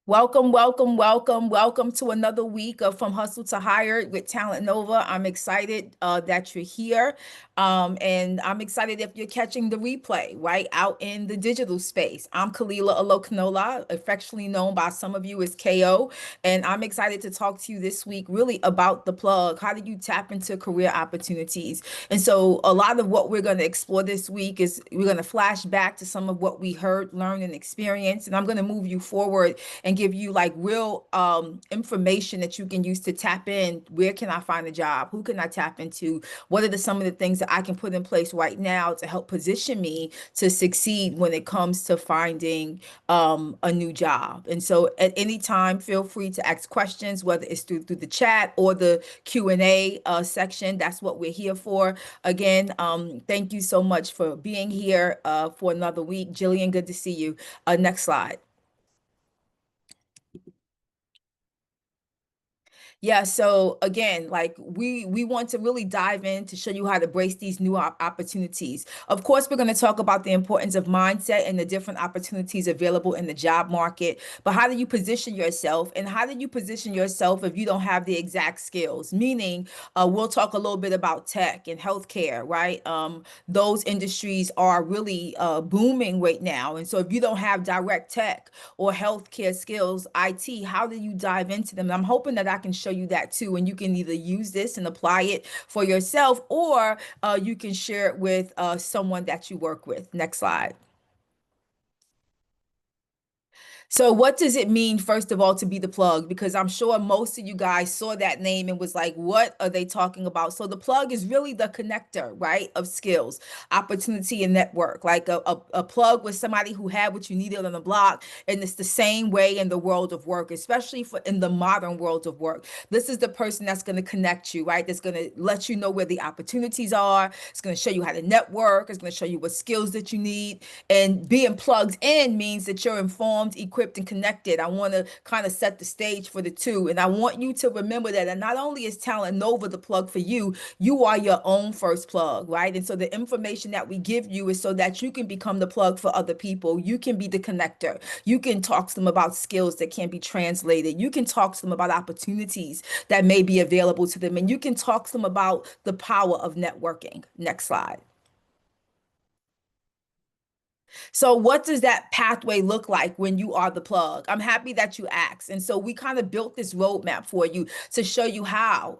Welcome, welcome, welcome, welcome to another week of From Hustle to Hired with Talent Nova. I'm excited that you're here. And I'm excited if you're catching the replay right out in the digital space. I'm Kalila Alokanola, affectionately known by some of you as KO. And I'm excited to talk to you this week really about the plug. How do you tap into career opportunities? And so a lot of what we're going to explore this week is we're going to flash back to some of what we heard, learned, and experienced. And I'm going to move you forward and give you like real information that you can use to tap in. Where can I find a job? Who can I tap into? What are some of the things that I can put in place right now to help position me to succeed when it comes to finding a new job? And so at any time, feel free to ask questions, whether it's through the chat or the Q&A section. That's what we're here for. Again, thank you so much for being here for another week. Jillian, good to see you. Next slide. Yeah, so again, like we want to really dive in to show you how to brace these new opportunities. Of course, we're going to talk about the importance of mindset and the different opportunities available in the job market. But how do you position yourself, and how do you position yourself if you don't have the exact skills? Meaning, we'll talk a little bit about tech and healthcare, right? Those industries are really booming right now, and so if you don't have direct tech or healthcare skills, IT, how do you dive into them? And I'm hoping that I can show you that too, and you can either use this and apply it for yourself, or you can share it with someone that you work with. Next slide. So what does it mean, first of all, to be the plug? Because I'm sure most of you guys saw that name and was like, what are they talking about? So the plug is really the connector, right, of skills, opportunity, and network. Like a plug with somebody who had what you needed on the block. And it's the same way in the world of work, especially for in the modern world of work. This is the person that's going to connect you, right? That's going to let you know where the opportunities are. It's going to show you how to network. It's going to show you what skills that you need. And being plugged in means that you're informed, equipped, and connected. I want to kind of set the stage for the two. And I want you to remember that. And not only is Talent Nova the plug for you, you are your own first plug, right? And so the information that we give you is so that you can become the plug for other people. You can be the connector. You can talk to them about skills that can't be translated. You can talk to them about opportunities that may be available to them. And you can talk to them about the power of networking. Next slide. So what does that pathway look like when you are the plug? I'm happy that you asked. And so we kind of built this roadmap for you to show you how.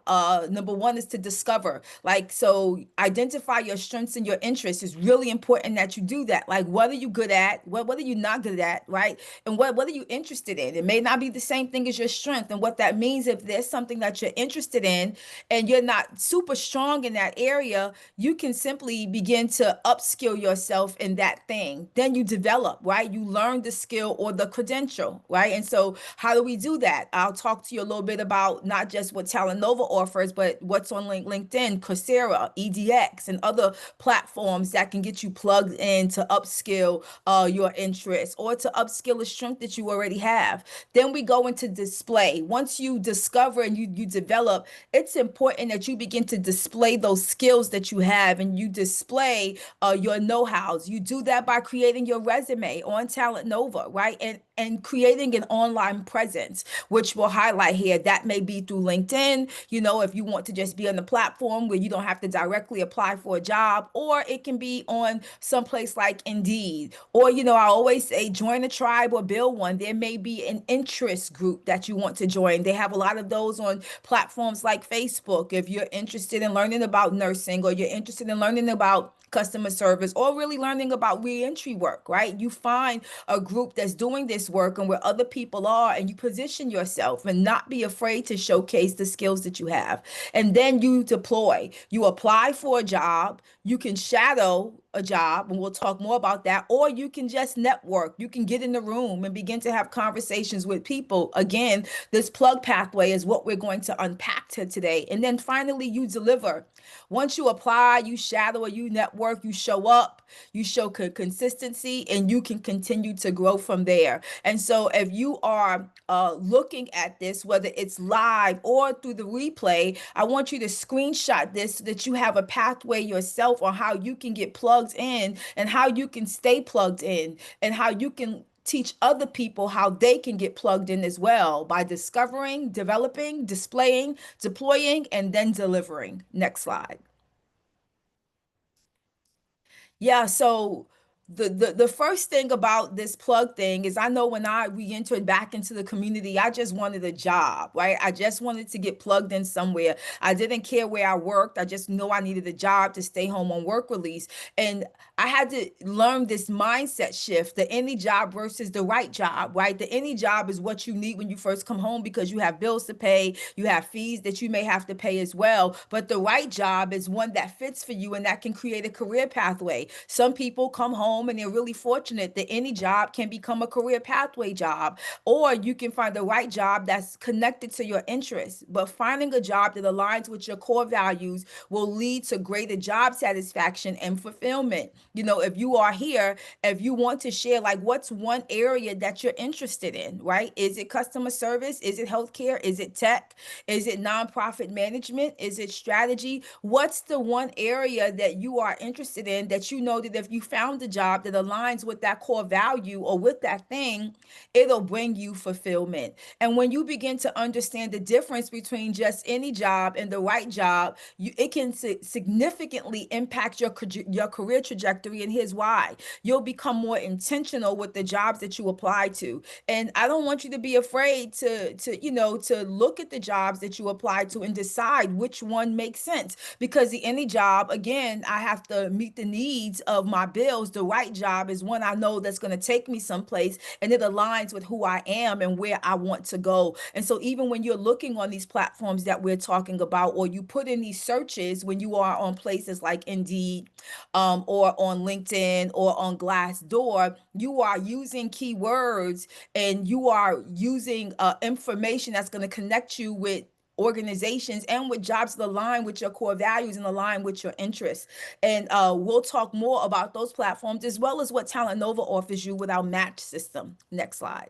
Number one is to discover, like, so identify your strengths and your interests. Is really important that you do that. Like, what are you good at? What are you not good at, right? And what are you interested in? It may not be the same thing as your strength. And what that means, if there's something that you're interested in and you're not super strong in that area, you can simply begin to upskill yourself in that thing. Then you develop, right? You learn the skill or the credential, right? And so how do we do that? I'll talk to you a little bit about not just what Talent Nova offers, but what's on LinkedIn, Coursera, EDX, and other platforms that can get you plugged in to upskill your interests or to upskill a strength that you already have. Then we go into display. Once you discover and you develop, it's important that you begin to display those skills that you have, and you display your know-hows. You do that by creating your resume on Talent Nova, right? And creating an online presence, which we'll highlight here. That may be through LinkedIn, if you want to just be on the platform where you don't have to directly apply for a job, or it can be on someplace like Indeed. Or, I always say join a tribe or build one. There may be an interest group that you want to join. They have a lot of those on platforms like Facebook. If you're interested in learning about nursing, or you're interested in learning about customer service, or really learning about reentry work, right? You find a group that's doing this work and where other people are, and you position yourself and not be afraid to showcase the skills that you have. And then you deploy. You apply for a job. You can shadow a job, and we'll talk more about that, or you can just network. You can get in the room and begin to have conversations with people. Again, this plug pathway is what we're going to unpack today. And then finally, you deliver. Once you apply, you shadow, or you network, you show up, you show consistency, and you can continue to grow from there. And so if you are looking at this, whether it's live or through the replay, I want you to screenshot this so that you have a pathway yourself on how you can get plugged in, and how you can stay plugged in, and how you can teach other people how they can get plugged in as well by discovering, developing, displaying, deploying, and then delivering. Next slide. Yeah, so the first thing about this plug thing is I know when I re-entered back into the community, I just wanted a job, right? I just wanted to get plugged in somewhere. I didn't care where I worked. I just know I needed a job to stay home on work release. And I had to learn this mindset shift, the any job versus the right job, right? The any job is what you need when you first come home because you have bills to pay, you have fees that you may have to pay as well. But the right job is one that fits for you and that can create a career pathway. Some people come home and they're really fortunate that any job can become a career pathway job, or you can find the right job that's connected to your interests. But finding a job that aligns with your core values will lead to greater job satisfaction and fulfillment. You know, if you are here, if you want to share, like, what's one area that you're interested in, right? Is it customer service? Is it healthcare? Is it tech? Is it nonprofit management? Is it strategy? What's the one area that you are interested in that you know that if you found a job that aligns with that core value or with that thing, it'll bring you fulfillment. And when you begin to understand the difference between just any job and the right job, it can significantly impact your career trajectory. And here's why: you'll become more intentional with the jobs that you apply to. And I don't want you to be afraid to look at the jobs that you apply to and decide which one makes sense. Because the any job, again, I have to meet the needs of my bills. The right job is one I know that's going to take me someplace and it aligns with who I am and where I want to go. And so even when you're looking on these platforms that we're talking about, or you put in these searches when you are on places like Indeed, or on LinkedIn or on Glassdoor, you are using keywords and you are using information that's going to connect you with organizations and with jobs that align with your core values and align with your interests. And we'll talk more about those platforms as well as what Talent Nova offers you with our match system. Next slide.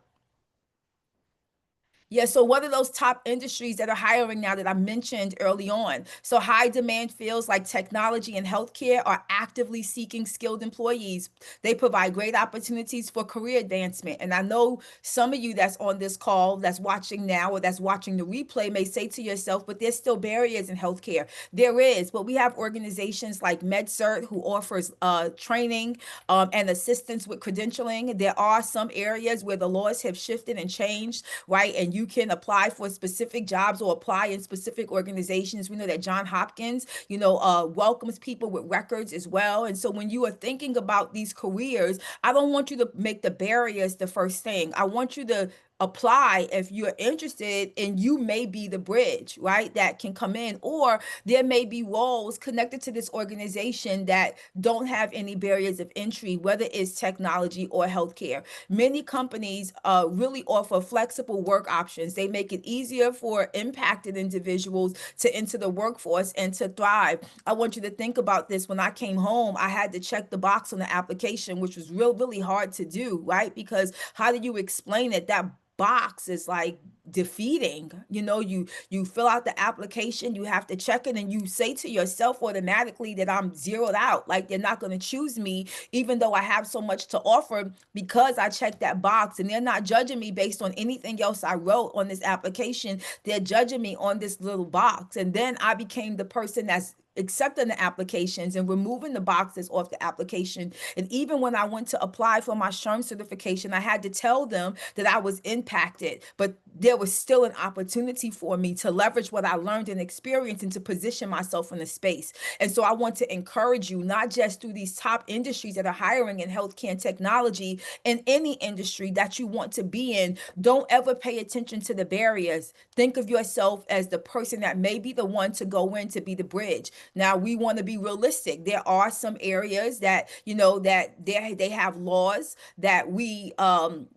Yeah, so what are those top industries that are hiring now that I mentioned early on? So high demand fields like technology and healthcare are actively seeking skilled employees. They provide great opportunities for career advancement. And I know some of you that's on this call, that's watching now, or that's watching the replay may say to yourself, but there's still barriers in healthcare. There is, but we have organizations like MedCert who offers training and assistance with credentialing. There are some areas where the laws have shifted and changed, right? And you can apply for specific jobs or apply in specific organizations. We know that John Hopkins, welcomes people with records as well. And so when you are thinking about these careers, I don't want you to make the barriers the first thing. I want you to apply if you're interested, and you may be the bridge, right, that can come in, or there may be roles connected to this organization that don't have any barriers of entry, whether it's technology or healthcare. Many companies really offer flexible work options. They make it easier for impacted individuals to enter the workforce and to thrive. I want you to think about this. When I came home, I had to check the box on the application, which was really hard to do, right? Because how do you explain it? That box is like defeating. You fill out the application, you have to check it, and you say to yourself automatically that I'm zeroed out, like they're not going to choose me even though I have so much to offer, because I checked that box. And they're not judging me based on anything else I wrote on this application. They're judging me on this little box. And then I became the person that's accepting the applications and removing the boxes off the application. And even when I went to apply for my SHRM certification, I had to tell them that I was impacted, but there was still an opportunity for me to leverage what I learned and experienced and to position myself in a space. And so I want to encourage you, not just through these top industries that are hiring in healthcare and technology, in any industry that you want to be in, don't ever pay attention to the barriers. Think of yourself as the person that may be the one to go in to be the bridge. Now, we want to be realistic. There are some areas that, that they have laws that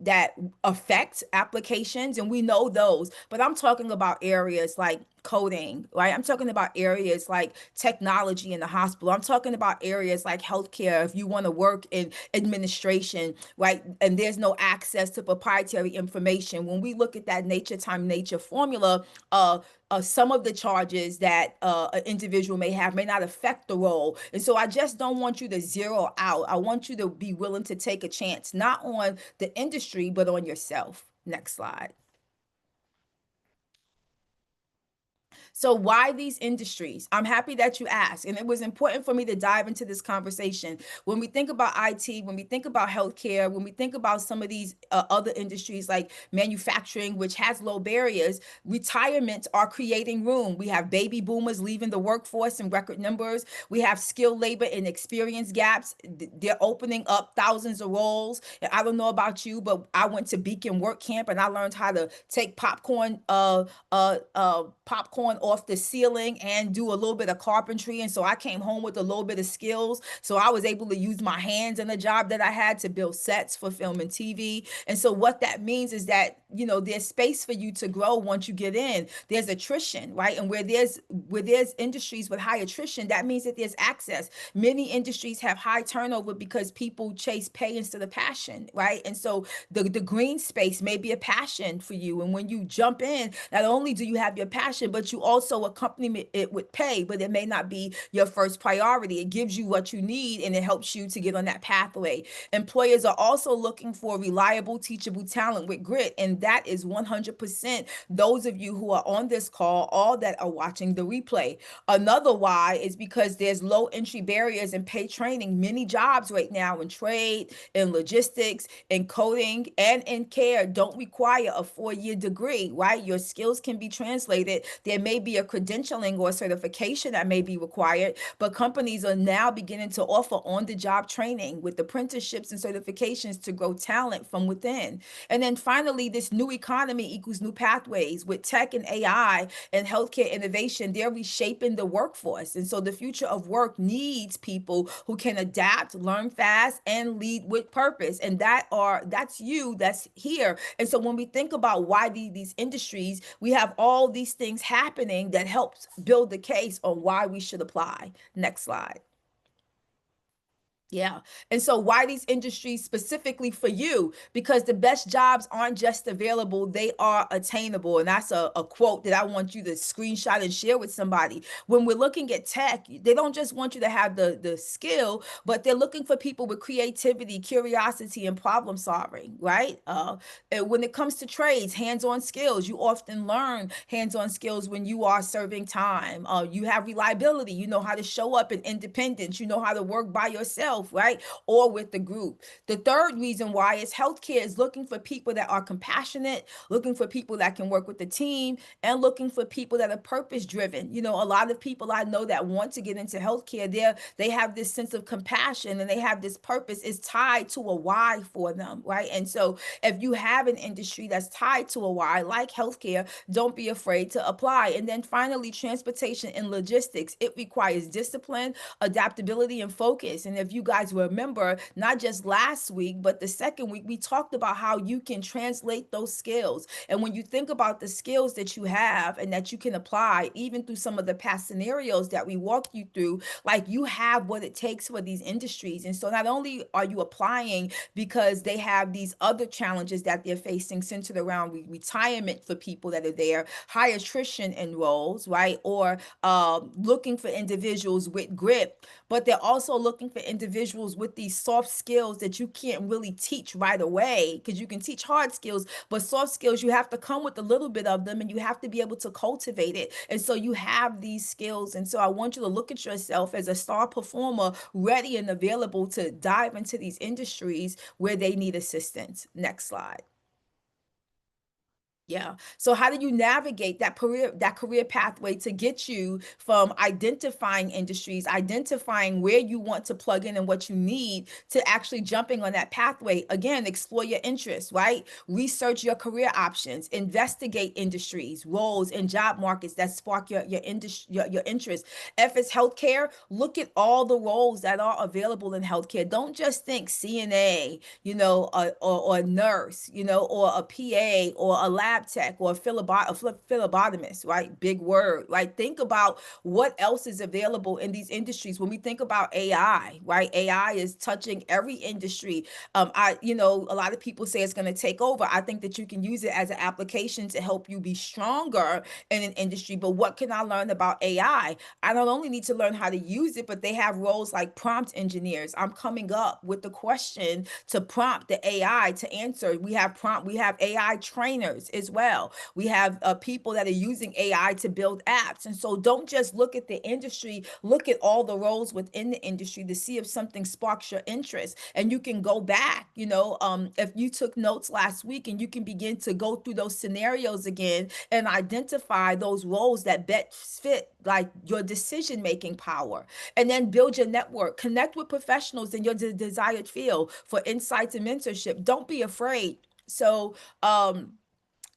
that affect applications, and we know those. But I'm talking about areas like coding, right? I'm talking about areas like technology in the hospital. I'm talking about areas like healthcare. If you want to work in administration, right? And there's no access to proprietary information. When we look at that nature time nature formula, some of the charges that an individual may have may not affect the role. And so I just don't want you to zero out. I want you to be willing to take a chance, not on the industry, but on yourself. Next slide. So why these industries? I'm happy that you asked. And it was important for me to dive into this conversation. When we think about IT, when we think about healthcare, when we think about some of these other industries like manufacturing, which has low barriers, retirements are creating room. We have baby boomers leaving the workforce in record numbers. We have skilled labor and experience gaps. They're opening up thousands of roles. And I don't know about you, but I went to Beacon Work Camp and I learned how to take popcorn off the ceiling and do a little bit of carpentry. And so I came home with a little bit of skills. So I was able to use my hands in the job that I had to build sets for film and TV. And so what that means is that, you know, there's space for you to grow once you get in. There's attrition, right? And where there's industries with high attrition, that means that there's access. Many industries have high turnover because people chase pay instead of passion, right? And so the green space may be a passion for you. And when you jump in, not only do you have your passion, but you also accompany it with pay, but it may not be your first priority. It gives you what you need and it helps you to get on that pathway. Employers are also looking for reliable, teachable talent with grit, and that is 100% those of you who are on this call, all that are watching the replay. Another why is because there's low entry barriers and pay training. Many jobs right now in trade, in logistics, in coding, and in care don't require a 4-year degree, right? Your skills can be translated. There may be a credentialing or certification that may be required, but companies are now beginning to offer on-the-job training with apprenticeships and certifications to grow talent from within. And then finally, this new economy equals new pathways. With tech and AI and healthcare innovation, they're reshaping the workforce. And so the future of work needs people who can adapt, learn fast, and lead with purpose. And that's you, that's here. And so when we think about why these industries, we have all these things happening that helps build the case on why we should apply. Next slide. Yeah. And so why these industries specifically for you? Because the best jobs aren't just available, they are attainable. And that's a quote that I want you to screenshot and share with somebody. When we're looking at tech, they don't just want you to have the skill, but they're looking for people with creativity, curiosity, and problem solving, right? And when it comes to trades, hands-on skills, you often learn hands-on skills when you are serving time. You have reliability, you know how to show up in independence, you know how to work by yourself, right? Or with the group. The third reason why is healthcare is looking for people that are compassionate, looking for people that can work with the team, and looking for people that are purpose driven. You know, a lot of people I know that want to get into healthcare, they have this sense of compassion and they have this purpose is tied to a why for them, right? And so if you have an industry that's tied to a why, like healthcare, don't be afraid to apply. And then finally, transportation and logistics. It requires discipline, adaptability, and focus. And if you guys remember, not just last week, but the second week, we talked about how you can translate those skills. And when you think about the skills that you have and that you can apply, even through some of the past scenarios that we walked you through, like you have what it takes for these industries. And so not only are you applying because they have these other challenges that they're facing centered around retirement for people that are there, high attrition in roles, right? Or looking for individuals with grit, but they're also looking for individuals with these soft skills that you can't really teach right away because you can teach hard skills, but soft skills, you have to come with a little bit of them and you have to be able to cultivate it. And so you have these skills. And so I want you to look at yourself as a star performer, ready and available to dive into these industries where they need assistance. Next slide. Yeah. So how do you navigate that career pathway to get you from identifying industries, identifying where you want to plug in and what you need to actually jumping on that pathway? Again, explore your interests, right? Research your career options, investigate industries, roles, and job markets that spark your interest. If it's healthcare, look at all the roles that are available in healthcare. Don't just think CNA, you know, or a nurse, you know, or a PA or a lab lab tech or a phlebotomist, right? Big word, right? Think about what else is available in these industries. When we think about AI, right? AI is touching every industry. A lot of people say it's going to take over. I think that you can use it as an application to help you be stronger in an industry. But what can I learn about AI? I not only need to learn how to use it, but they have roles like prompt engineers. I'm coming up with the question to prompt the AI to answer. We have AI trainers as well. We have people that are using AI to build apps. And so don't just look at the industry, look at all the roles within the industry to see if something sparks your interest. And you can go back, if you took notes last week, and you can begin to go through those scenarios again and identify those roles that best fit like your decision making power, and then build your network, connect with professionals in your desired field for insights and mentorship. Don't be afraid. So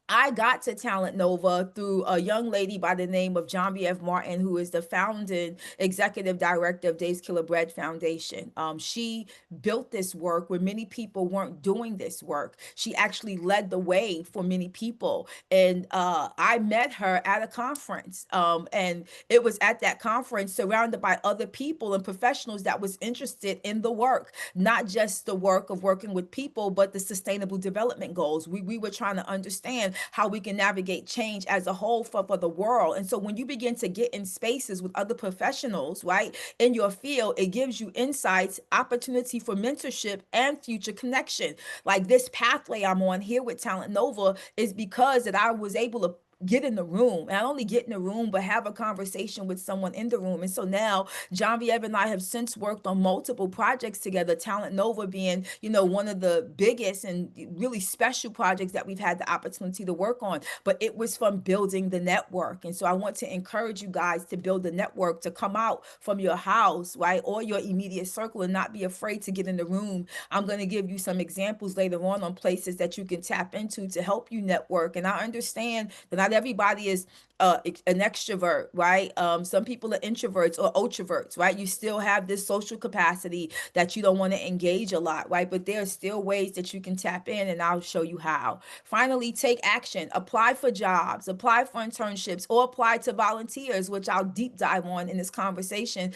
I got to Talent Nova through a young lady by the name of Genevieve Martin, who is the founding executive director of Dave's Killer Bread Foundation. She built this work where many people weren't doing this work. She actually led the way for many people. And I met her at a conference. And it was at that conference surrounded by other people and professionals that was interested in the work, not just the work of working with people, but the sustainable development goals. We were trying to understand how we can navigate change as a whole for the world. And so when you begin to get in spaces with other professionals, right, in your field, it gives you insights, opportunity for mentorship, and future connection. Like this pathway I'm on here with Talent Nova is because that I was able to get in the room, and not only get in the room but have a conversation with someone in the room. And so now Genevieve and I have since worked on multiple projects together, Talent Nova being one of the biggest and really special projects that we've had the opportunity to work on. But it was from building the network. And so I want to encourage you guys to build the network, to come out from your house, right, or your immediate circle, and not be afraid to get in the room. I'm going to give you some examples later on places that you can tap into to help you network. And I understand that not everybody is an extrovert, right? Some people are introverts or ultraverts, right? You still have this social capacity that you don't want to engage a lot, right? But there are still ways that you can tap in, and I'll show you how. Finally, take action. Apply for jobs, apply for internships, or apply to volunteers, which I'll deep dive on in this conversation.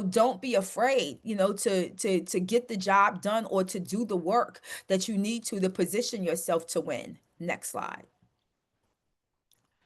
Don't be afraid, to get the job done or to do the work that you need to position yourself to win. Next slide.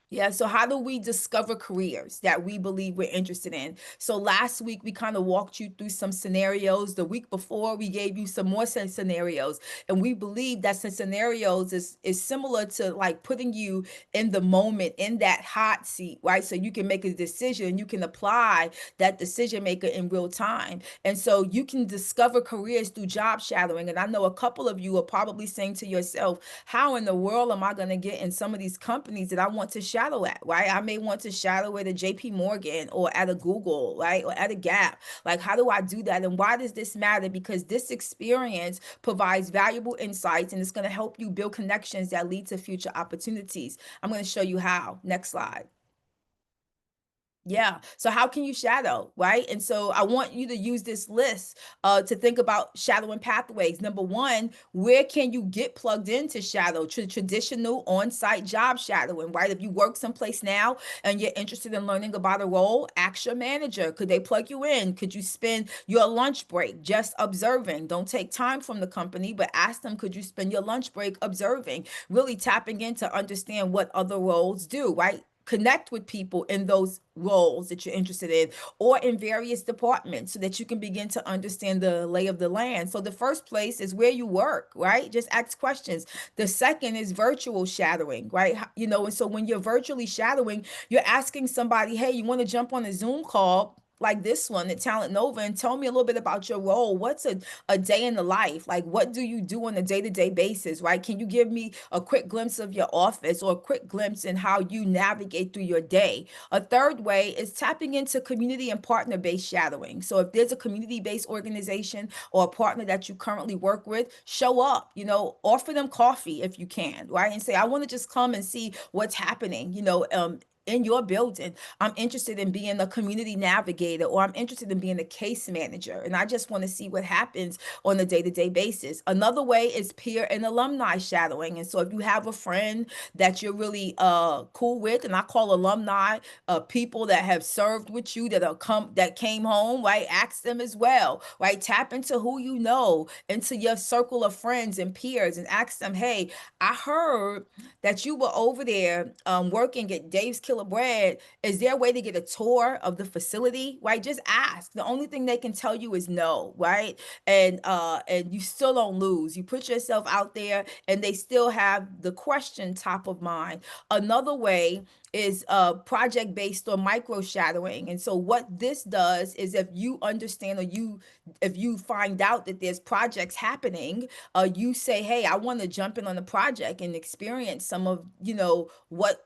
Yeah, so how do we discover careers that we believe we're interested in? So last week we kind of walked you through some scenarios. The week before we gave you some more scenarios, and we believe that some scenarios is similar to like putting you in the moment, in that hot seat, right? So you can make a decision, you can apply that decision maker in real time. And so you can discover careers through job shadowing. And I know a couple of you are probably saying to yourself, how in the world am I going to get in some of these companies that I want to shadow at, right? I may want to shadow at a JP Morgan or at a Google, right? Or at a Gap. Like, how do I do that? And why does this matter? Because this experience provides valuable insights, and it's going to help you build connections that lead to future opportunities. I'm going to show you how. Next slide. Yeah. So how can you shadow, right? And so I want you to use this list to think about shadowing pathways. Number one, where can you get plugged into shadow? Traditional on-site job shadowing, right? If you work someplace now and you're interested in learning about a role, ask your manager. Could they plug you in? Could you spend your lunch break just observing? Don't take time from the company, but ask them, could you spend your lunch break observing? Really tapping in to understand what other roles do, right? Connect with people in those roles that you're interested in, or in various departments, so that you can begin to understand the lay of the land. So the first place is where you work, right? Just ask questions. The second is virtual shadowing, right? And so when you're virtually shadowing, you're asking somebody, hey, you want to jump on a Zoom call like this one at Talent Nova and tell me a little bit about your role. What's a day in the life? Like, what do you do on a day-to-day basis, right? Can you give me a quick glimpse of your office, or a quick glimpse in how you navigate through your day? A third way is tapping into community and partner-based shadowing. So if there's a community-based organization or a partner that you currently work with, show up, offer them coffee if you can, right? And say, I want to just come and see what's happening, in your building. I'm interested in being a community navigator, or I'm interested in being a case manager. And I just want to see what happens on a day-to-day basis. Another way is peer and alumni shadowing. And so if you have a friend that you're really cool with, and I call alumni people that have served with you, that came home, right? Ask them as well, right? Tap into who you know, into your circle of friends and peers, and ask them, hey, I heard that you were over there working at Dave's Killer Bread. Is there a way to get a tour of the facility? Right? Just ask. The only thing they can tell you is no, right? And you still don't lose. You put yourself out there and they still have the question top of mind. Another way is project based or micro shadowing. And so what this does is, if you understand, or if you find out that there's projects happening, you say, hey, I want to jump in on the project and experience some of,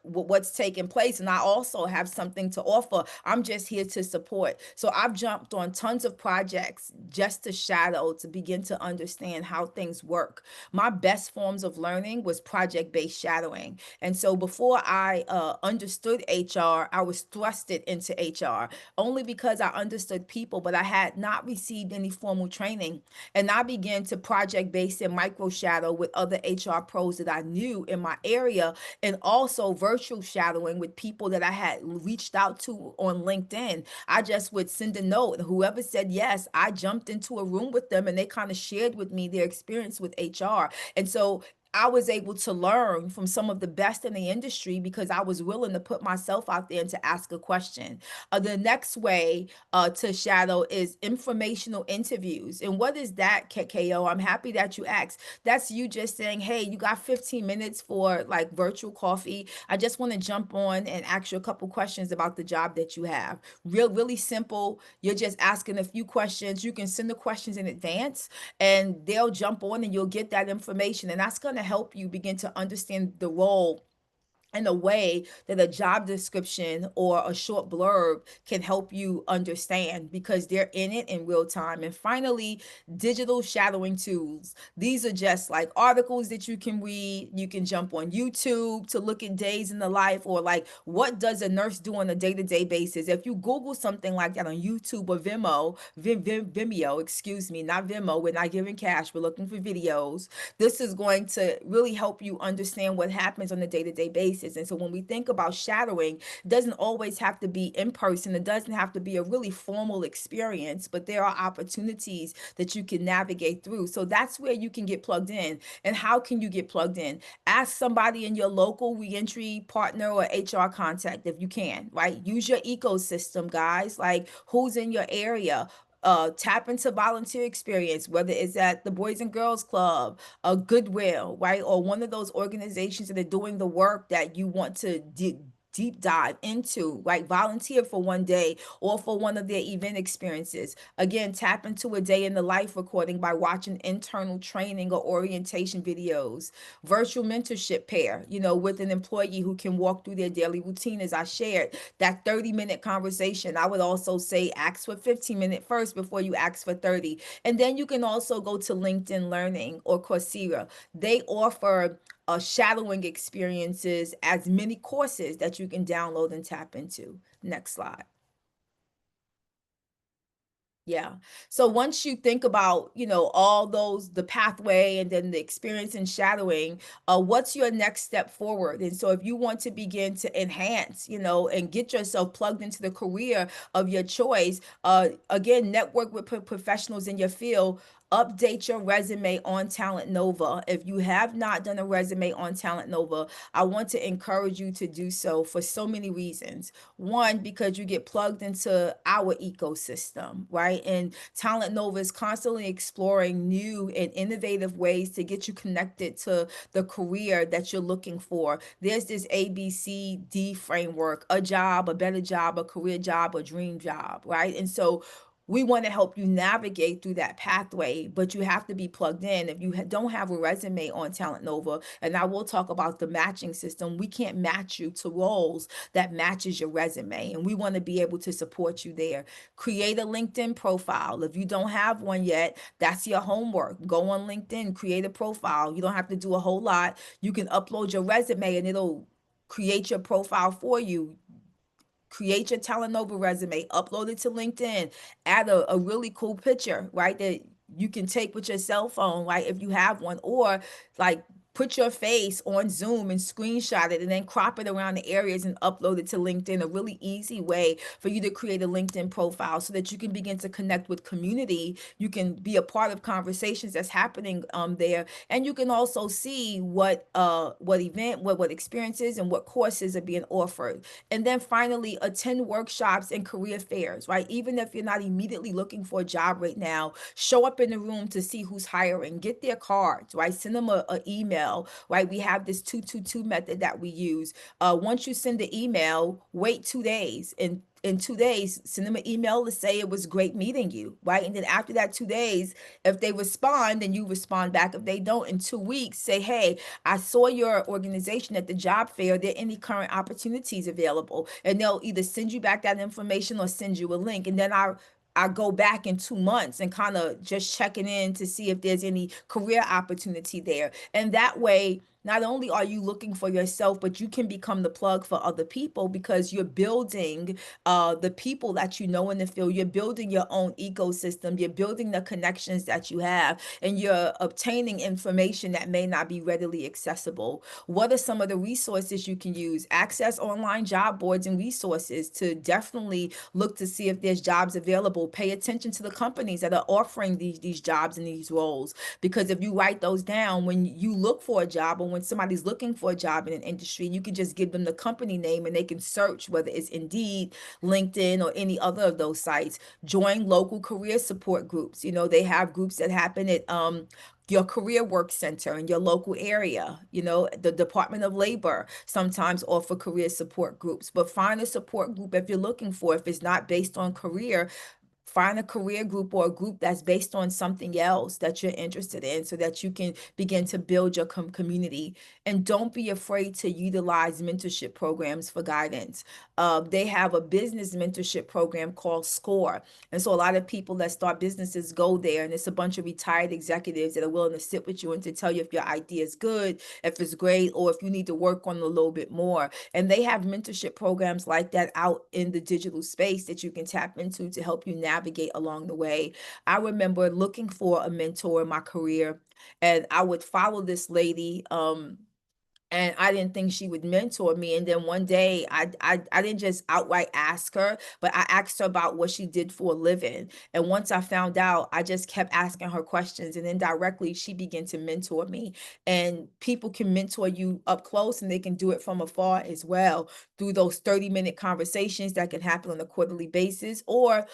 what's taking place. And I also have something to offer. I'm just here to support. So I've jumped on tons of projects just to shadow, to begin to understand how things work. My best forms of learning was project based shadowing. And so before I understood HR, I was thrusted into HR only because I understood people, but I had not received any formal training. And I began to project base and micro shadow with other HR pros that I knew in my area, and also virtual shadowing with people that I had reached out to on LinkedIn. I just would send a note, and whoever said yes, I jumped into a room with them and they kind of shared with me their experience with HR. And so I was able to learn from some of the best in the industry because I was willing to put myself out there and to ask a question. The next way to shadow is informational interviews. And what is that, KO? I'm happy that you asked. That's you just saying, hey, you got 15 minutes for like virtual coffee. I just want to jump on and ask you a couple questions about the job that you have. Really simple. You're just asking a few questions. You can send the questions in advance and they'll jump on and you'll get that information. And that's going to help you begin to understand the role in a way that a job description or a short blurb can help you understand, because they're in it in real time. And finally, digital shadowing tools. These are just like articles that you can read. You can jump on YouTube to look at days in the life, or like, what does a nurse do on a day-to-day basis? If you Google something like that on YouTube or Vimeo, excuse me, not Vimeo, we're not giving cash, we're looking for videos. This is going to really help you understand what happens on a day-to-day basis. And so when we think about shadowing, it doesn't always have to be in person. It doesn't have to be a really formal experience, but there are opportunities that you can navigate through. So that's where you can get plugged in. And how can you get plugged in? Ask somebody in your local reentry partner or HR contact if you can, right? Use your ecosystem, guys. Like, who's in your area? Tap into volunteer experience, whether it's at the Boys and Girls Club, a Goodwill, right? Or one of those organizations that are doing the work that you want to deep dive into, right? Volunteer for one day or for one of their event experiences. Again, tap into a day in the life recording by watching internal training or orientation videos. Virtual mentorship pair, with an employee who can walk through their daily routine, as I shared. That 30-minute conversation, I would also say ask for 15 minutes first before you ask for 30. And then you can also go to LinkedIn Learning or Coursera. They offer shadowing experiences as many courses that you can download and tap into. Next slide. Yeah. So once you think about, all those, the pathway and then the experience in shadowing, what's your next step forward? And so if you want to begin to enhance, and get yourself plugged into the career of your choice, again, network with professionals in your field. Update your resume on Talent Nova. If you have not done a resume on Talent Nova, I want to encourage you to do so for so many reasons. One, because you get plugged into our ecosystem, right? And Talent Nova is constantly exploring new and innovative ways to get you connected to the career that you're looking for. There's this ABCD framework: a job, a better job, a career job, a dream job, right? And so we want to help you navigate through that pathway, but you have to be plugged in. If you don't have a resume on Talent Nova, and I will talk about the matching system, we can't match you to roles that matches your resume, and we want to be able to support you there. Create a LinkedIn profile. If you don't have one yet, that's your homework. Go on LinkedIn, create a profile. You don't have to do a whole lot. You can upload your resume and it'll create your profile for you. create your Talent Nova resume, upload it to LinkedIn, add a really cool picture, right? That you can take with your cell phone, right? If you have one, or like put your face on Zoom and screenshot it and then crop it around the areas and upload it to LinkedIn. A really easy way for you to create a LinkedIn profile so that you can begin to connect with community. You can be a part of conversations that's happening there, and you can also see what experiences and what courses are being offered. And then finally, attend workshops and career fairs, right? Even if you're not immediately looking for a job right now, show up in the room to see who's hiring, get their cards, right? Send them a email, right? We have this 222 method that we use. Once you send the email, wait 2 days, and in 2 days, send them an email to say it was great meeting you, right? And then after that 2 days, if they respond, then you respond back. If they don't, in 2 weeks, say, hey, I saw your organization at the job fair. Are there any current opportunities available? And they'll either send you back that information or send you a link. And then I go back in 2 months and kind of just checking in to see if there's any career opportunity there. And that way, not only are you looking for yourself, but you can become the plug for other people because you're building the people that you know in the field. You're building your own ecosystem. You're building the connections that you have, and you're obtaining information that may not be readily accessible. What are some of the resources you can use? Access online job boards and resources to definitely look to see if there's jobs available. Pay attention to the companies that are offering these jobs and these roles. Because if you write those down, when you look for a job or when somebody's looking for a job in an industry, you can just give them the company name and they can search whether it's Indeed, LinkedIn, or any other of those sites. Join local career support groups. You know, they have groups that happen at your career work center in your local area. You know, the Department of Labor sometimes offer career support groups, but find a support group if you're looking for, if it's not based on career, find a career group or a group that's based on something else that you're interested in so that you can begin to build your community. And don't be afraid to utilize mentorship programs for guidance. They have a business mentorship program called SCORE. And so a lot of people that start businesses go there, and it's a bunch of retired executives that are willing to sit with you and to tell you if your idea is good, if it's great, or if you need to work on it a little bit more. And they have mentorship programs like that out in the digital space that you can tap into to help you navigate along the way. I remember looking for a mentor in my career, and I would follow this lady. And I didn't think she would mentor me. And then one day, I didn't just outright ask her, but I asked her about what she did for a living. And once I found out, I just kept asking her questions, and indirectly, she began to mentor me. And people can mentor you up close, and they can do it from afar as well through those 30-minute conversations that can happen on a quarterly basis, or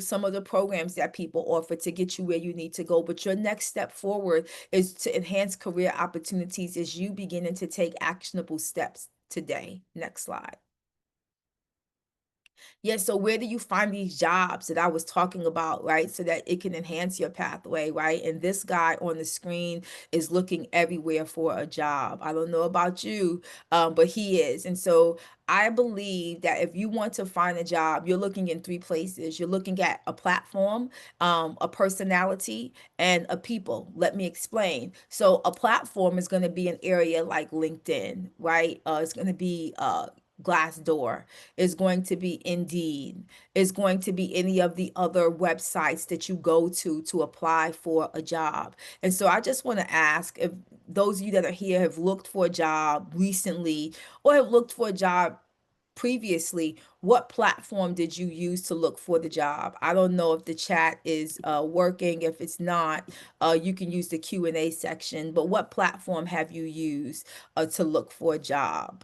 some of the programs that people offer to get you where you need to go. But your next step forward is to enhance career opportunities as you beginning to take actionable steps today. Next slide. Yeah, so where do you find these jobs that I was talking about, right? So that it can enhance your pathway, right? And this guy on the screen is looking everywhere for a job. I don't know about you, but he is. And so I believe that if you want to find a job, you're looking in three places. You're looking at a platform, a personality, and a people. Let me explain. So a platform is going to be an area like LinkedIn, right? It's going to be Glassdoor, is going to be Indeed, is going to be any of the other websites that you go to apply for a job. And so I just want to ask if those of you that are here have looked for a job recently or have looked for a job previously, what platform did you use to look for the job? I don't know if the chat is working. If it's not, you can use the Q&A section, but what platform have you used to look for a job?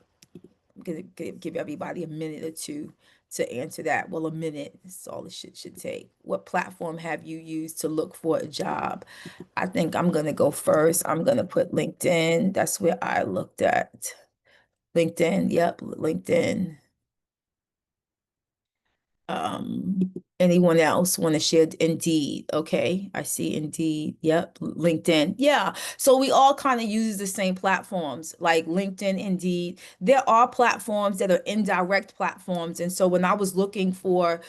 Gonna give everybody a minute or two to answer that. Well, a minute is all it should take. What platform have you used to look for a job? I think I'm gonna go first. I'm gonna put LinkedIn. That's where I looked at. LinkedIn, yep, LinkedIn. Anyone else want to share Indeed? Okay, I see Indeed. Yep, LinkedIn. Yeah. So we all kind of use the same platforms like LinkedIn, Indeed. There are platforms that are indirect platforms. And so when I was looking for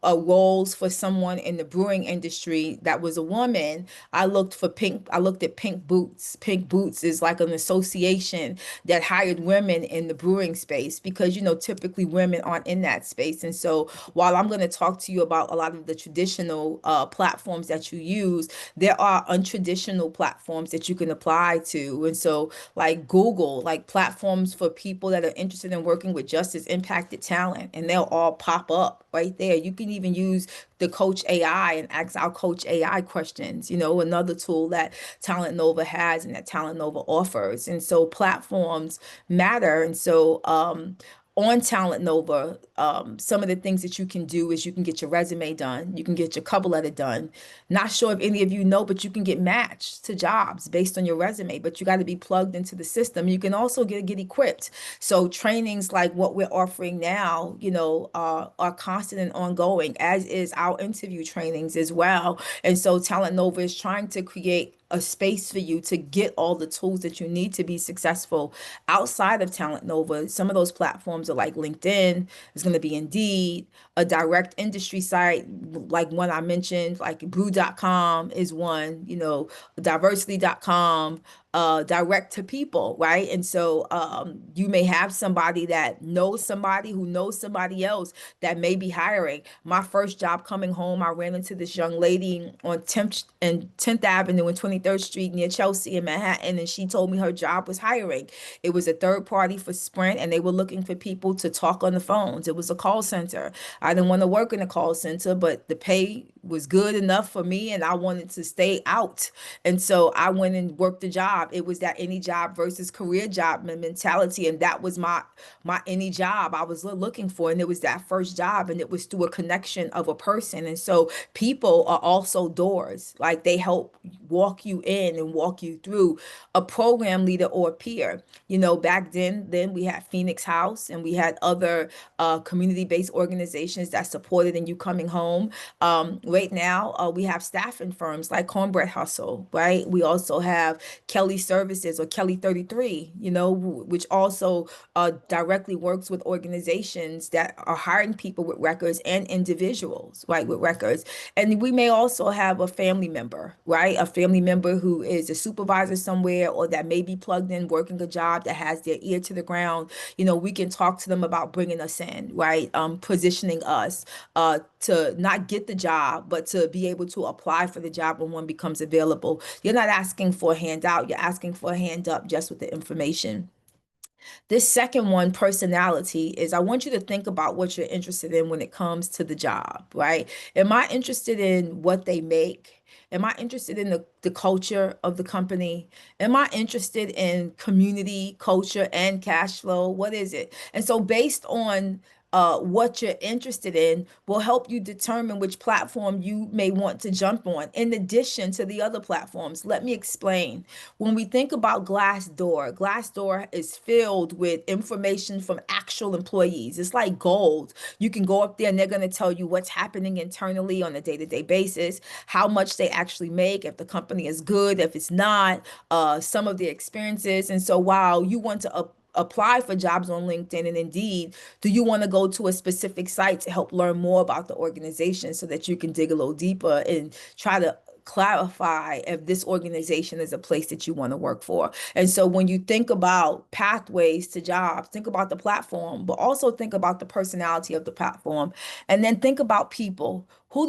roles for someone in the brewing industry that was a woman, I looked at Pink Boots. Pink Boots is like an association that hired women in the brewing space because, typically women aren't in that space. And so while I'm going to talk to you about a lot of the traditional platforms that you use, there are untraditional platforms that you can apply to. And so, like Google, like platforms for people that are interested in working with justice impacted talent, and they'll all pop up right there. You can even use the Coach AI and ask our Coach AI questions, another tool that Talent Nova has and that Talent Nova offers. And so platforms matter. And so, on Talent Nova, some of the things that you can do is you can get your resume done, you can get your cover letter done. Not sure if any of you know, but you can get matched to jobs based on your resume, but you got to be plugged into the system. You can also get equipped. So trainings like what we're offering now, are constant and ongoing, as is our interview trainings as well. And so Talent Nova is trying to create a space for you to get all the tools that you need to be successful outside of Talent Nova. Some of those platforms are like LinkedIn, it's going to be Indeed, a direct industry site like one I mentioned, like brew.com is one, diversity.com, direct to people, right? And so you may have somebody that knows somebody who knows somebody else that may be hiring. My first job coming home, I ran into this young lady on 10th Avenue and 23rd Street near Chelsea in Manhattan, and she told me her job was hiring. It was a third party for Sprint, and they were looking for people to talk on the phones. It was a call center. I didn't want to work in a call center, but the pay was good enough for me, and I wanted to stay out. And so I went and worked the job. It was that any job versus career job mentality, and that was my any job I was looking for. And it was that first job, and it was through a connection of a person. And so people are also doors, like they help walk you in and walk you through a program leader or a peer. Back then we had Phoenix House and we had other community-based organizations that supported in you coming home. Right now, we have staffing firms like Cornbread Hustle, right? We also have Kelly Services or Kelly 33, which also directly works with organizations that are hiring people with records and individuals, right, with records. And we may also have a family member, right? A family member who is a supervisor somewhere or that may be plugged in working a job that has their ear to the ground. We can talk to them about bringing us in, right? Positioning us to not get the job, but to be able to apply for the job when one becomes available. You're not asking for a handout, you're asking for a hand up just with the information. This second one, personality, is I want you to think about what you're interested in when it comes to the job, right? Am I interested in what they make? Am I interested in the culture of the company? Am I interested in community, culture, and cash flow? What is it? And so, based on what you're interested in, will help you determine which platform you may want to jump on, in addition to the other platforms. Let me explain. When we think about Glassdoor, Glassdoor is filled with information from actual employees. It's like gold. You can go up there and they're going to tell you what's happening internally on a day-to-day basis, how much they actually make, if the company is good, if it's not, some of their experiences. And so while you want to apply for jobs on LinkedIn and Indeed, do you want to go to a specific site to help learn more about the organization so that you can dig a little deeper and try to clarify if this organization is a place that you want to work for? And so when you think about pathways to jobs, think about the platform, but also think about the personality of the platform. And then think about people. Who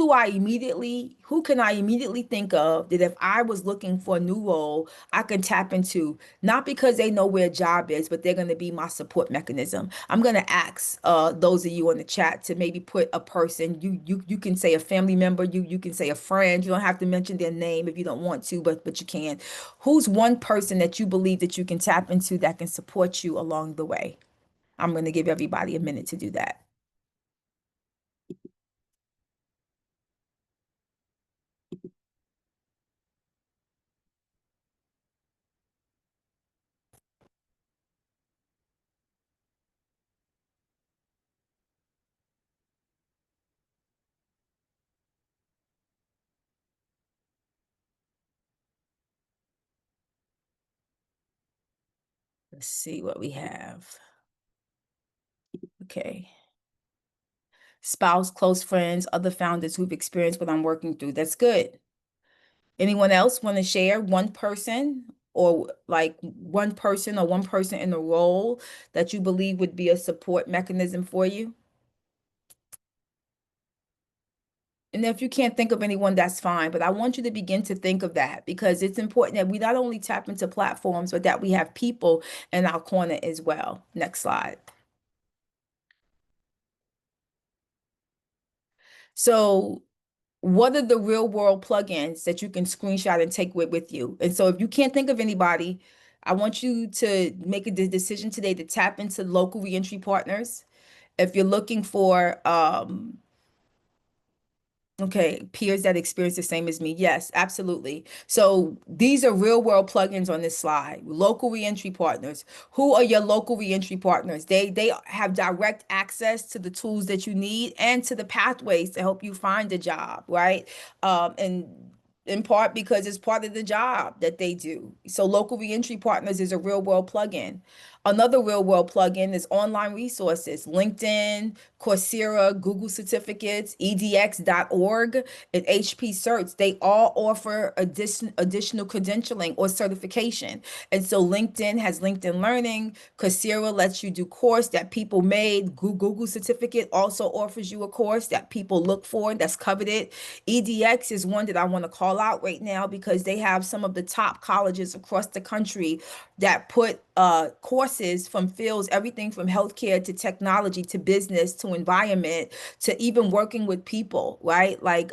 can I immediately think of that if I was looking for a new role, I can tap into, not because they know where a job is, but they're going to be my support mechanism. I'm going to ask those of you in the chat to maybe put a person. You can say a family member. You can say a friend. You don't have to mention their name if you don't want to, but you can. Who's one person that you believe that you can tap into that can support you along the way? I'm going to give everybody a minute to do that. Let's see what we have. Okay. Spouse, close friends, other founders who've experienced what I'm working through. That's good. Anyone else want to share one person or like one person or one person in a role that you believe would be a support mechanism for you? And if you can't think of anyone, that's fine. But I want you to begin to think of that because it's important that we not only tap into platforms, but that we have people in our corner as well. Next slide. So what are the real world plugins that you can screenshot and take with you? And so if you can't think of anybody, I want you to make a decision today to tap into local reentry partners. If you're looking for okay, peers that experience the same as me. Yes, absolutely. So these are real world plugins on this slide. Local reentry partners. Who are your local reentry partners? They have direct access to the tools that you need and to the pathways to help you find a job, right? And in part because it's part of the job that they do. So local reentry partners is a real world plugin. Another real world plugin is online resources, LinkedIn, Coursera, Google Certificates, edx.org, and HP Certs. They all offer additional credentialing or certification. And so LinkedIn has LinkedIn Learning. Coursera lets you do course that people made. Google Certificate also offers you a course that people look for that's coveted. EDX is one that I want to call out right now because they have some of the top colleges across the country that put courses from fields, everything from healthcare to technology to business to environment to even working with people, right? Like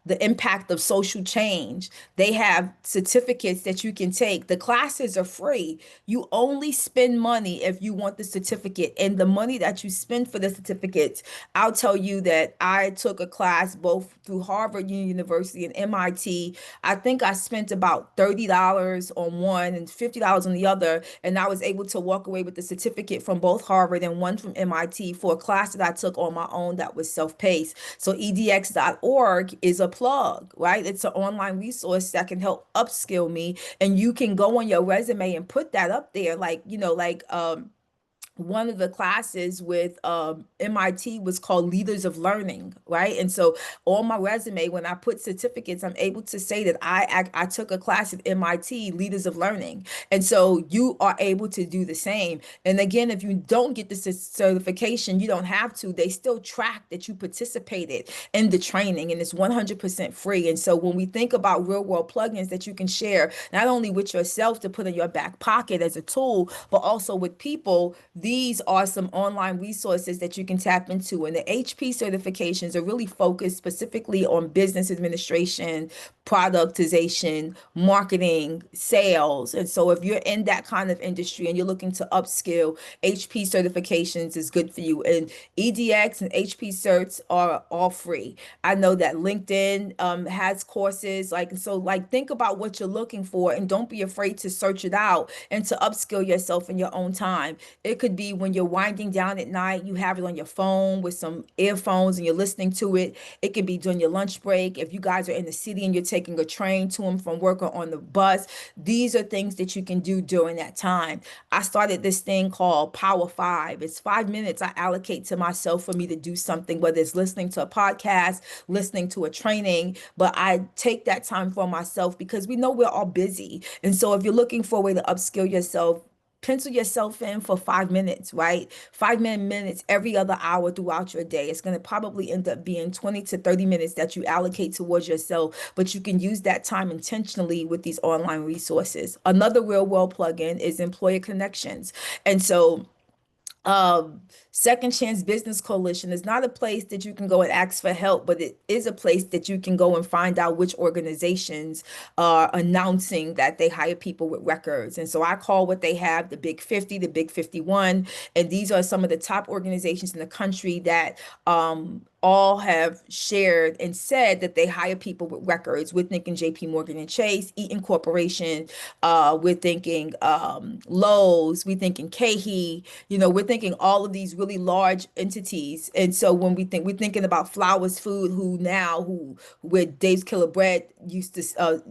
the impact of social change. They have certificates that you can take. The classes are free. You only spend money if you want the certificate. And the money that you spend for the certificates, I'll tell you that I took a class both through Harvard University and MIT. I think I spent about $30 on one and $50 on the other, and I was able to walk away with the certificate from both Harvard and one from MIT for a class that I took on my own that was self-paced. So edx.org is a plug, right? It's an online resource that can help upskill me, and you can go on your resume and put that up there, one of the classes with MIT was called Leaders of Learning, right? And so on my resume, when I put certificates, I'm able to say that I took a class at MIT, Leaders of Learning. And so you are able to do the same. And again, if you don't get the certification, you don't have to. They still track that you participated in the training and it's 100% free. And so when we think about real world plugins that you can share, not only with yourself to put in your back pocket as a tool, but also with people, these are some online resources that you can tap into. And the HP certifications are really focused specifically on business administration, productization, marketing, sales. And so if you're in that kind of industry and you're looking to upskill, HP certifications is good for you. And EDX and HP certs are all free. I know that LinkedIn has courses like think about what you're looking for and don't be afraid to search it out and to upskill yourself in your own time. It could be when you're winding down at night, you have it on your phone with some earphones and you're listening to it. It could be during your lunch break. If you guys are in the city and you're taking a train to and from work or on the bus, these are things that you can do during that time. I started this thing called Power Five. It's 5 minutes I allocate to myself for me to do something, whether it's listening to a podcast, listening to a training, but I take that time for myself because we know we're all busy. And so if you're looking for a way to upskill yourself, pencil yourself in for 5 minutes, right? 5 minutes every other hour throughout your day. It's going to probably end up being 20 to 30 minutes that you allocate towards yourself, but you can use that time intentionally with these online resources. Another real world plugin is Employer Connections. And so um, Second Chance Business Coalition is not a place that you can go and ask for help, but it is a place that you can go and find out which organizations are announcing that they hire people with records. And so I call what they have the Big 50, the Big 51, and these are some of the top organizations in the country that all have shared and said that they hire people with records. We're thinking JP Morgan and Chase, Eaton Corporation, we're thinking Lowe's, we're thinking KeHE, we're thinking all of these really large entities. And so when we're thinking about Flowers Food, who where Dave's Killer Bread used to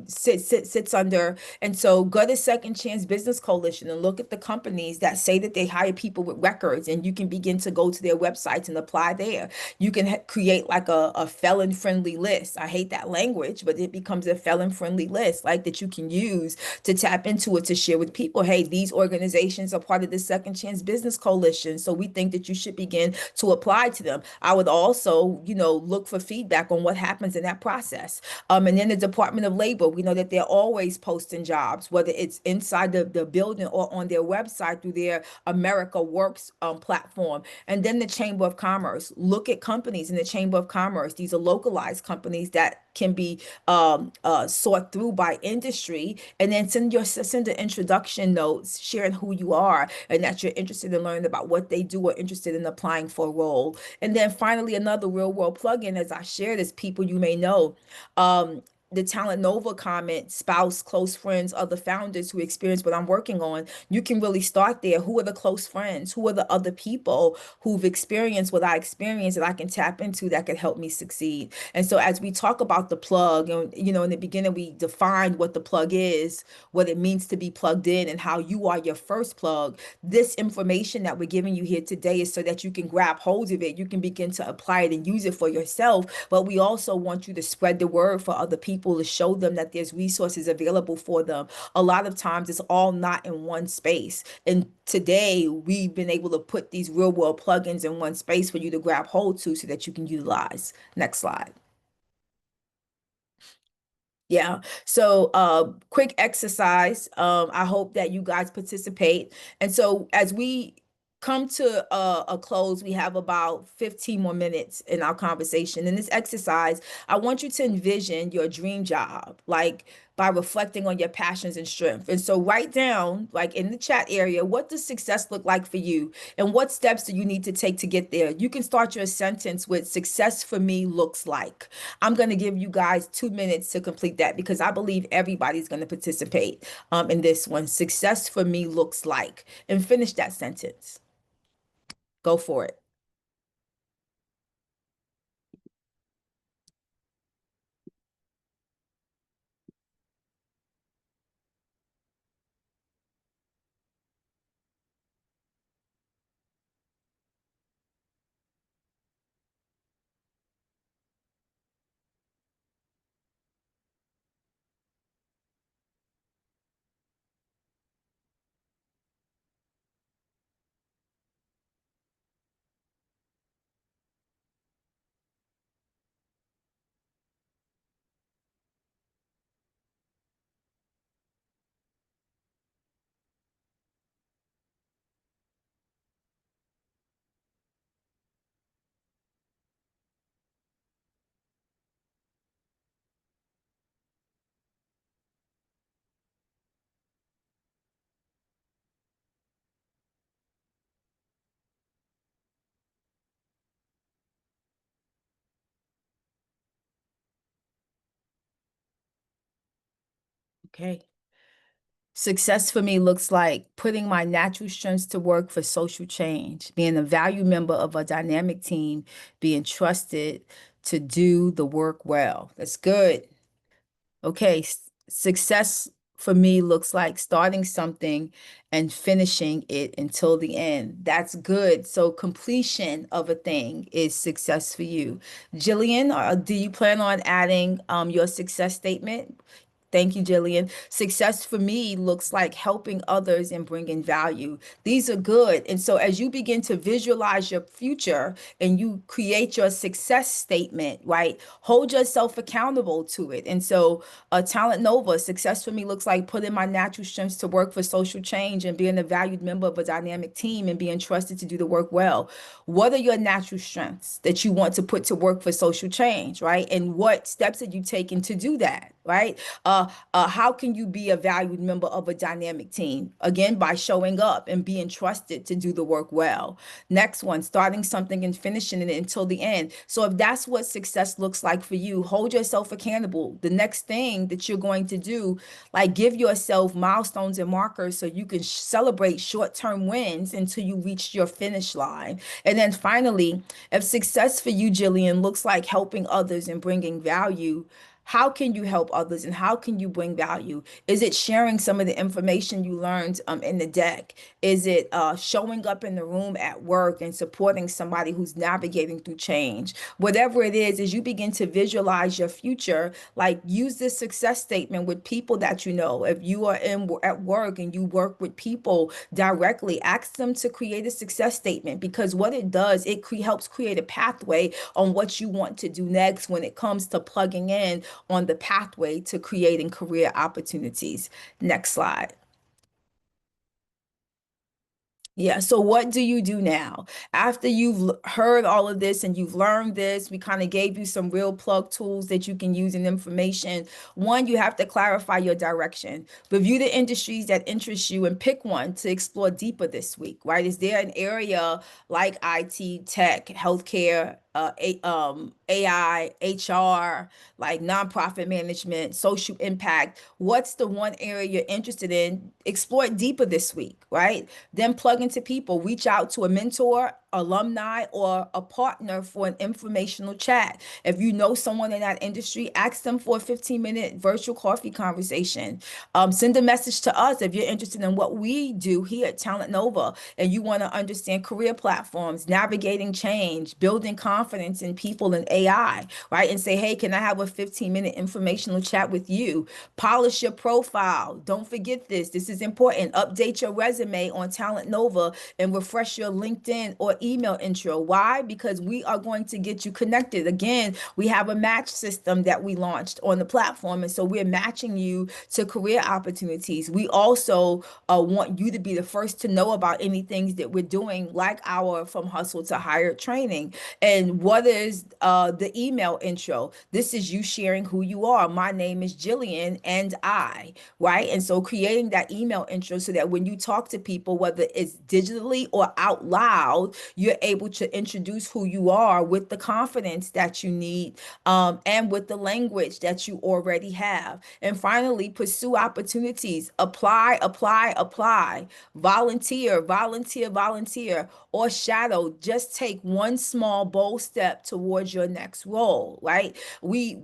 sits under. And so go to Second Chance Business Coalition and look at the companies that say that they hire people with records, and you can begin to go to their websites and apply there. You can create like a felon friendly list. I hate that language, but it becomes a felon friendly list like that you can use to tap into it, to share with people. Hey, these organizations are part of the Second Chance Business Coalition, so we think that you should begin to apply to them. I would also, look for feedback on what happens in that process. And then the Department of Labor, we know that they're always posting jobs, whether it's inside the building or on their website through their America Works platform. And then the Chamber of Commerce. Look at companies in the Chamber of Commerce. These are localized companies that can be sought through by industry, and then send the introduction notes sharing who you are and that you're interested in learning about what they do or interested in applying for a role. And then finally, another real world plugin, as I shared, is people you may know. The Talent Nova comment, spouse, close friends, other founders who experience what I'm working on. You can really start there. Who are the close friends? Who are the other people who've experienced what I experienced that I can tap into that could help me succeed? And so as we talk about the plug, and in the beginning we defined what the plug is, what it means to be plugged in, and how you are your first plug. This information that we're giving you here today is so that you can grab hold of it. You can begin to apply it and use it for yourself. But we also want you to spread the word for other people, to show them that there's resources available for them. A lot of times it's all not in one space. And today we've been able to put these real world plugins in one space for you to grab hold to so that you can utilize. Next slide. Yeah. So, quick exercise. I hope that you guys participate. And so, as we come to a close, we have about 15 more minutes in our conversation. In this exercise, I want you to envision your dream job, like by reflecting on your passions and strength. And so, write down, like in the chat area, what does success look like for you? And what steps do you need to take to get there? You can start your sentence with success for me looks like. I'm going to give you guys 2 minutes to complete that because I believe everybody's going to participate in this one. Success for me looks like, and finish that sentence. Go for it. Okay. Success for me looks like putting my natural strengths to work for social change, being a valued member of a dynamic team, being trusted to do the work well. That's good. Okay, success for me looks like starting something and finishing it until the end. That's good. So completion of a thing is success for you. Jillian, do you plan on adding your success statement? Thank you, Jillian. Success for me looks like helping others and bringing value. These are good. And so, as you begin to visualize your future and you create your success statement, right, hold yourself accountable to it. And so, Talent Nova, success for me looks like putting my natural strengths to work for social change and being a valued member of a dynamic team and being trusted to do the work well. What are your natural strengths that you want to put to work for social change, right? And what steps are you taking to do that? right? How can you be a valued member of a dynamic team? Again, by showing up and being trusted to do the work well. Next one, starting something and finishing it until the end. So if that's what success looks like for you, hold yourself accountable. The next thing that you're going to do, like give yourself milestones and markers so you can celebrate short-term wins until you reach your finish line. And then finally, if success for you, Jillian, looks like helping others and bringing value, how can you help others and how can you bring value? Is it sharing some of the information you learned in the deck? Is it showing up in the room at work and supporting somebody who's navigating through change? Whatever it is, as you begin to visualize your future, like use this success statement with people that you know. If you are at work and you work with people directly, ask them to create a success statement, because what it does, it helps create a pathway on what you want to do next when it comes to plugging in on the pathway to creating career opportunities. Next slide. Yeah. So what do you do now? After you've heard all of this and you've learned this, we kind of gave you some real plug tools that you can use in information. One, you have to clarify your direction. Review the industries that interest you and pick one to explore deeper this week, right? Is there an area like IT, tech, healthcare, AI, HR, like nonprofit management, social impact? What's the one area you're interested in? Explore it deeper this week, right? Then plug into people, reach out to a mentor, alumni, or a partner for an informational chat. If you know someone in that industry, ask them for a 15-minute virtual coffee conversation. Send a message to us if you're interested in what we do here at Talent Nova and you want to understand career platforms, navigating change, building confidence in people and AI, right? And say, hey, can I have a 15-minute informational chat with you? Polish your profile. Don't forget this. This is important. Update your resume on Talent Nova and refresh your LinkedIn or email intro. Why? Because we are going to get you connected. Again, we have a match system that we launched on the platform. And so we're matching you to career opportunities. We also want you to be the first to know about any things that we're doing, like our From Hustle to Hire training. And what is the email intro? This is you sharing who you are. My name is Jillian and I, right? And so creating that email intro so that when you talk to people, whether it's digitally or out loud, you're able to introduce who you are with the confidence that you need, and with the language that you already have. And finally, pursue opportunities. Apply, apply, apply. Volunteer, volunteer, volunteer, or shadow. Just take one small bold step towards your next role, right? We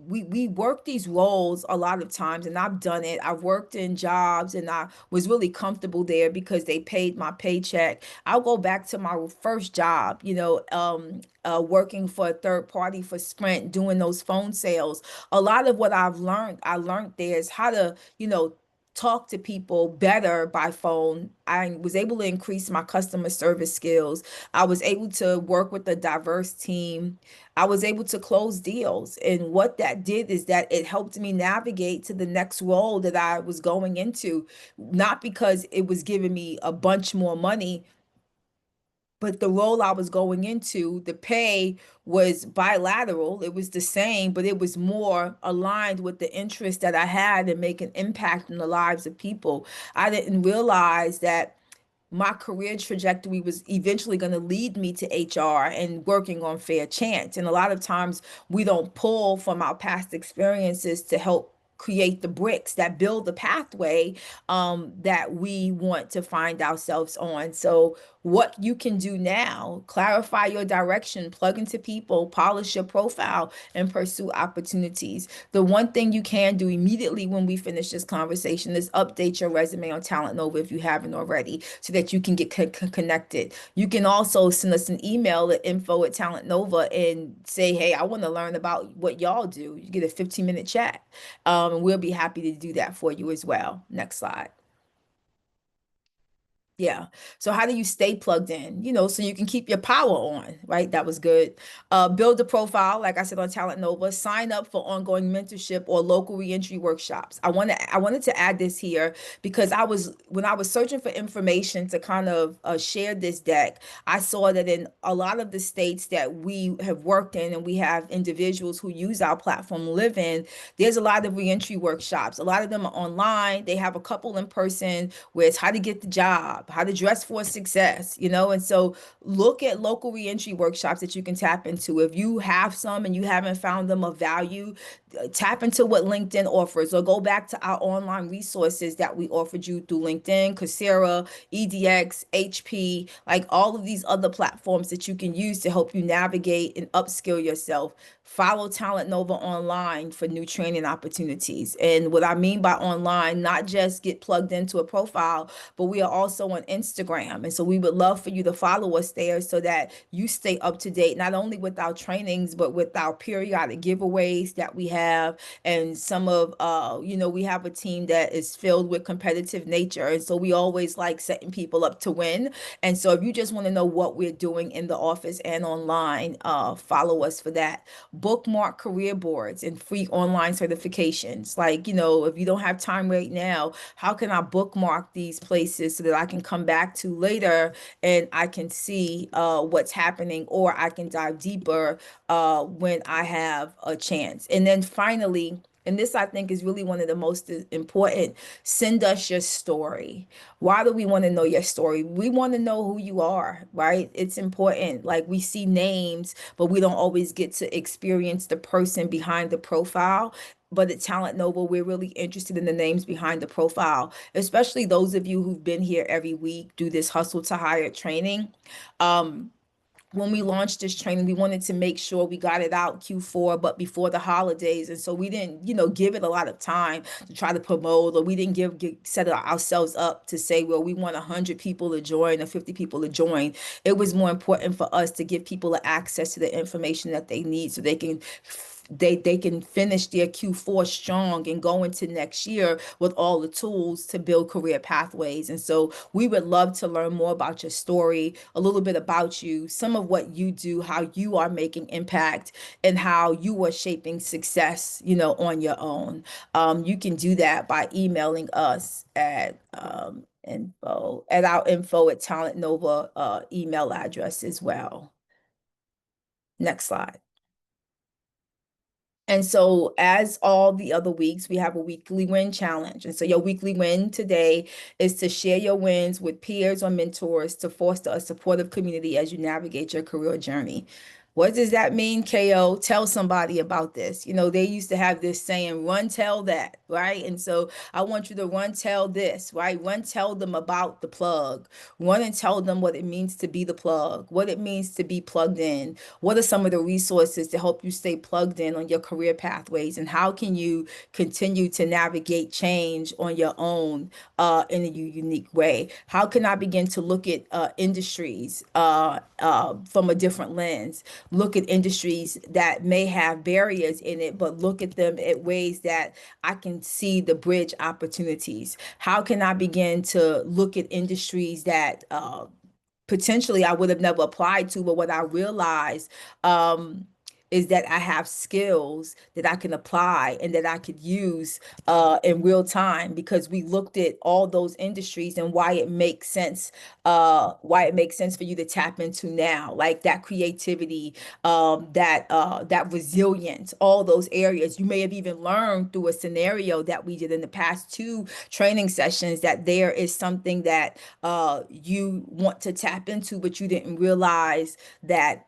work these roles a lot of times, and I've done it. I've worked in jobs and I was really comfortable there because they paid my paycheck. I'll go back to my first job, working for a third party for Sprint, doing those phone sales. A lot of what I learned there is how to, talk to people better by phone. I was able to increase my customer service skills. I was able to work with a diverse team. I was able to close deals. And what that did is that it helped me navigate to the next role that I was going into, not because it was giving me a bunch more money, but the role I was going into, the pay was bilateral. It was the same, but it was more aligned with the interest that I had in making impact in the lives of people. I didn't realize that my career trajectory was eventually going to lead me to HR and working on Fair Chance. And a lot of times we don't pull from our past experiences to help create the bricks that build the pathway that we want to find ourselves on. So what you can do now, clarify your direction, plug into people, polish your profile, and pursue opportunities. The one thing you can do immediately when we finish this conversation is update your resume on Talent Nova if you haven't already, so that you can get connected. You can also send us an email at info@Talent Nova and say, hey, I want to learn about what y'all do. You get a 15-minute chat, and we'll be happy to do that for you as well. Next slide. Yeah. So how do you stay plugged in? So you can keep your power on, right? That was good. Build a profile, like I said on Talent Nova. Sign up for ongoing mentorship or local reentry workshops. I wanted to add this here because when I was searching for information to kind of share this deck, I saw that in a lot of the states that we have worked in and we have individuals who use our platform live in, there's a lot of reentry workshops. A lot of them are online. They have a couple in person where it's how to get the job, how to dress for success. And so look at local reentry workshops that you can tap into. If you have some and you haven't found them of value, tap into what LinkedIn offers or go back to our online resources that we offered you through LinkedIn, Coursera, EDX, HP, like all of these other platforms that you can use to help you navigate and upskill yourself. Follow Talent Nova online for new training opportunities. And what I mean by online, not just get plugged into a profile, but we are also on Instagram. And so we would love for you to follow us there so that you stay up to date, not only with our trainings, but with our periodic giveaways that we have. And we have a team that is filled with competitive nature. And so we always like setting people up to win. And so if you just want to know what we're doing in the office and online, follow us for that. Bookmark career boards and free online certifications. Like, if you don't have time right now, how can I bookmark these places so that I can come back to later and I can see what's happening, or I can dive deeper when I have a chance. And then finally, and this I think is really one of the most important, send us your story. Why do we want to know your story? We want to know who you are, right? It's important. Like we see names, but we don't always get to experience the person behind the profile. But at Talent Nova, we're really interested in the names behind the profile, especially those of you who've been here every week, do this hustle to hire training. Um, when we launched this training, we wanted to make sure we got it out Q4, but before the holidays. And so we didn't, give it a lot of time to try to promote, or we didn't set ourselves up to say, well, we want 100 people to join or 50 people to join. It was more important for us to give people access to the information that they need so they can finish their Q4 strong and go into next year with all the tools to build career pathways. And so we would love to learn more about your story, a little bit about you, some of what you do, how you are making impact, and how you are shaping success, on your own. You can do that by emailing us at info at Talent Nova email address as well. Next slide. And so, as all the other weeks, we have a weekly win challenge. And so, your weekly win today is to share your wins with peers or mentors to foster a supportive community as you navigate your career journey. What does that mean, KO? Tell somebody about this. They used to have this saying, run, tell that, right? And so I want you to run, tell this, right? Run, tell them about the plug. Run and tell them what it means to be the plug, what it means to be plugged in. What are some of the resources to help you stay plugged in on your career pathways? And how can you continue to navigate change on your own in a unique way? How can I begin to look at industries from a different lens? Look at industries that may have barriers in it, but look at them at ways that I can see the bridge opportunities. How can I begin to look at industries that potentially I would have never applied to, but what I realized is that I have skills that I can apply and that I could use in real time, because we looked at all those industries and why it makes sense for you to tap into now, like that creativity, that resilience, all those areas. You may have even learned through a scenario that we did in the past two training sessions that there is something that you want to tap into, but you didn't realize that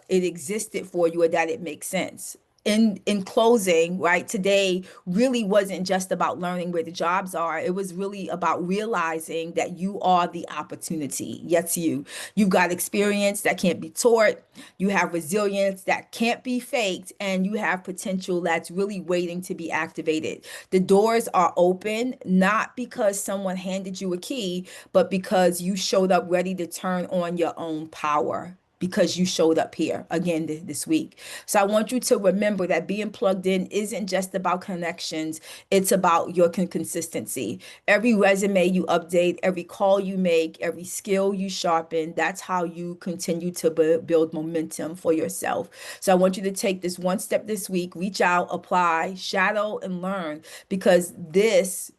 it existed for you or that it makes sense. In closing, right, today really wasn't just about learning where the jobs are. It was really about realizing that you are the opportunity. Yes, you've got experience that can't be taught. You have resilience that can't be faked, and you have potential that's really waiting to be activated. The doors are open, not because someone handed you a key, but because you showed up ready to turn on your own power. because you showed up here again this week. So I want you to remember that being plugged in isn't just about connections, it's about your consistency. Every resume you update, every call you make, every skill you sharpen, that's how you continue to build momentum for yourself. So I want you to take this one step this week, reach out, apply, shadow, and learn, because this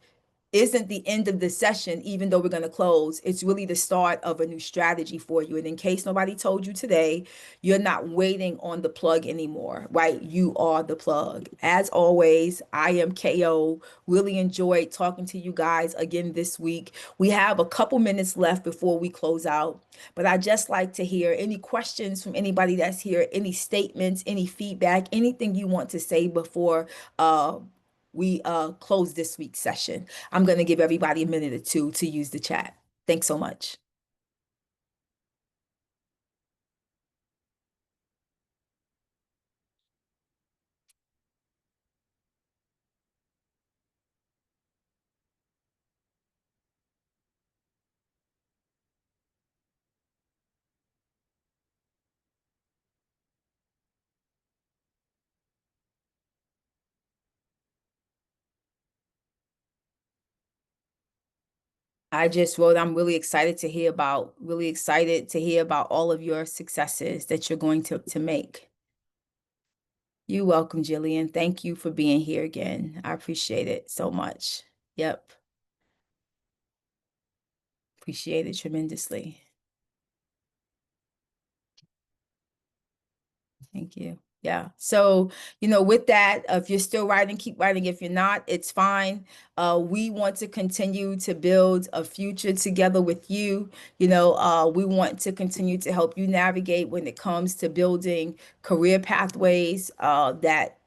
isn't the end of the session, even though we're going to close. It's really the start of a new strategy for you. And in case nobody told you today, you're not waiting on the plug anymore, right? You are the plug. As always, I am KO. Really enjoyed talking to you guys again this week. We have a couple minutes left before we close out, but I just like to hear any questions from anybody that's here, any statements, any feedback, anything you want to say before we close this week's session. I'm going to give everybody a minute or two to use the chat. Thanks so much. I just wrote, I'm really excited to hear about all of your successes that you're going to make. You're welcome, Jillian. Thank you for being here again. I appreciate it so much. Yep. Appreciate it tremendously. Thank you. Yeah. So, with that, if you're still writing, keep writing. If you're not, it's fine. We want to continue to build a future together with you. We want to continue to help you navigate when it comes to building career pathways that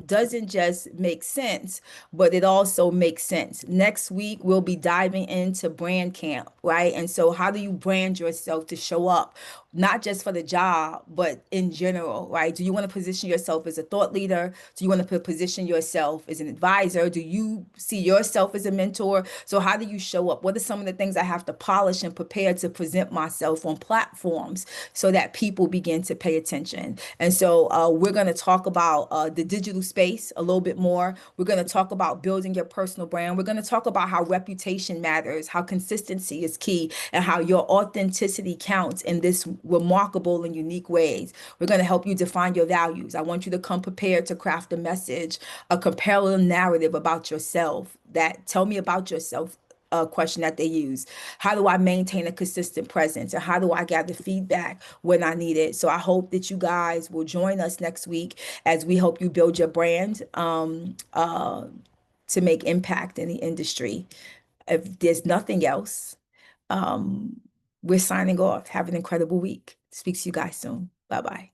doesn't just make sense, but it also makes sense. Next week, we'll be diving into brand camp, right? And so, how do you brand yourself to show up, not just for the job, but in general, right? Do you want to position yourself as a thought leader? Do you want to position yourself as an advisor? Do you see yourself as a mentor? So, how do you show up? What are some of the things I have to polish and prepare to present myself on platforms so that people begin to pay attention? And so, we're going to talk about the digital space a little bit more. We're going to talk about building your personal brand. We're going to talk about how reputation matters, how consistency is key, and how your authenticity counts in this remarkable and unique ways. We're going to help you define your values. I want you to come prepared to craft a message, a compelling narrative about yourself that tell me about yourself. A question that they use. How do I maintain a consistent presence? And how do I gather feedback when I need it? So I hope that you guys will join us next week as we help you build your brand to make impact in the industry. If there's nothing else, we're signing off. Have an incredible week. Speak to you guys soon. Bye-bye.